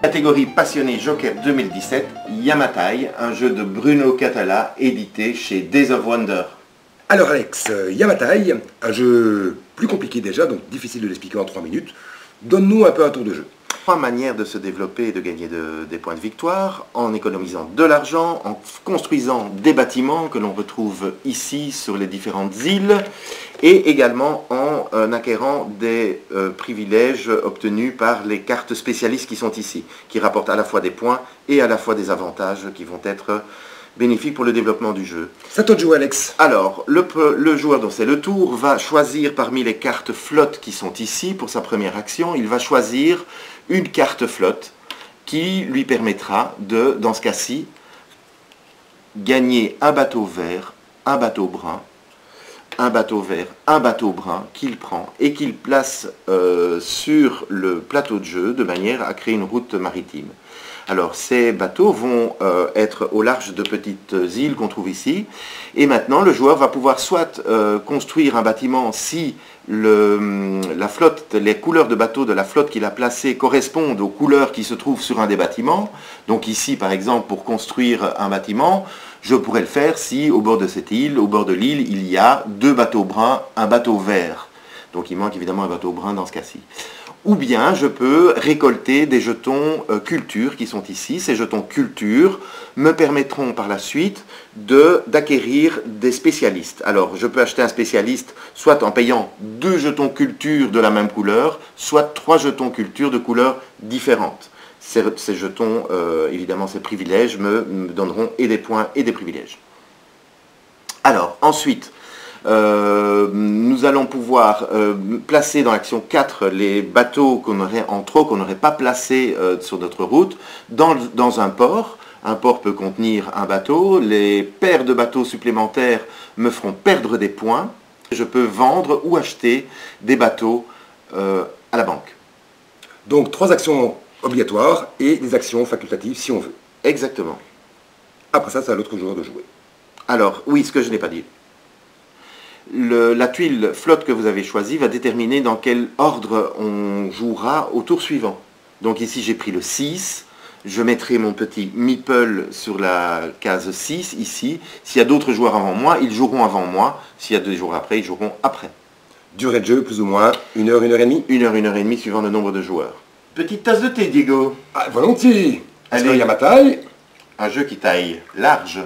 Catégorie passionné Joker 2017, Yamatai, un jeu de Bruno Catala, édité chez Days of Wonder. Alors Alex, Yamatai, un jeu plus compliqué déjà, donc difficile de l'expliquer en 3 minutes. Donne-nous un peu un tour de jeu. 3 manières de se développer et de gagner des points de victoire, en économisant de l'argent, en construisant des bâtiments que l'on retrouve ici sur les différentes îles, et également en acquérant des privilèges obtenus par les cartes spécialistes qui sont ici, qui rapportent à la fois des points et à la fois des avantages qui vont être bénéfique pour le développement du jeu. C'est à toi de jouer, Alex. Alors, le joueur dont c'est le tour va choisir parmi les cartes flotte qui sont ici pour sa première action. Il va choisir une carte flotte qui lui permettra de, dans ce cas-ci, gagner un bateau vert, un bateau brun, un bateau vert, un bateau brun qu'il prend et qu'il place sur le plateau de jeu de manière à créer une route maritime. Alors ces bateaux vont être au large de petites îles qu'on trouve ici, et maintenant le joueur va pouvoir soit construire un bâtiment si la flotte, les couleurs de bateau de la flotte qu'il a placée correspondent aux couleurs qui se trouvent sur un des bâtiments. Donc ici par exemple, pour construire un bâtiment, je pourrais le faire si au bord de cette île, au bord de l'île, il y a 2 bateaux bruns, un bateau vert. Donc il manque évidemment un bateau brun dans ce cas-ci. Ou bien je peux récolter des jetons culture qui sont ici. Ces jetons culture me permettront par la suite d'acquérir des spécialistes. Alors je peux acheter un spécialiste soit en payant 2 jetons culture de la même couleur, soit 3 jetons culture de couleurs différentes. Ces jetons, évidemment ces privilèges, me donneront et des points et des privilèges. Alors ensuite, nous allons pouvoir placer dans l'action 4 les bateaux qu'on aurait en trop, qu'on n'aurait pas placés sur notre route, dans un port. Un port peut contenir un bateau. Les paires de bateaux supplémentaires me feront perdre des points. Je peux vendre ou acheter des bateaux à la banque. Donc 3 actions obligatoires et des actions facultatives si on veut. Exactement. Après ça, c'est à l'autre joueur de jouer. Alors, oui, ce que je n'ai pas dit. La tuile flotte que vous avez choisie va déterminer dans quel ordre on jouera au tour suivant. Donc ici j'ai pris le 6, je mettrai mon petit meeple sur la case 6 ici. S'il y a d'autres joueurs avant moi, ils joueront avant moi. S'il y a 2 jours après, ils joueront après. Durée de jeu plus ou moins 1 heure, 1 heure et demie. 1 heure, 1 heure et demie suivant le nombre de joueurs. Petite tasse de thé, Diego. Ah, volontiers. Est-ce Allez. qu'il y a ma taille? Un jeu qui taille large.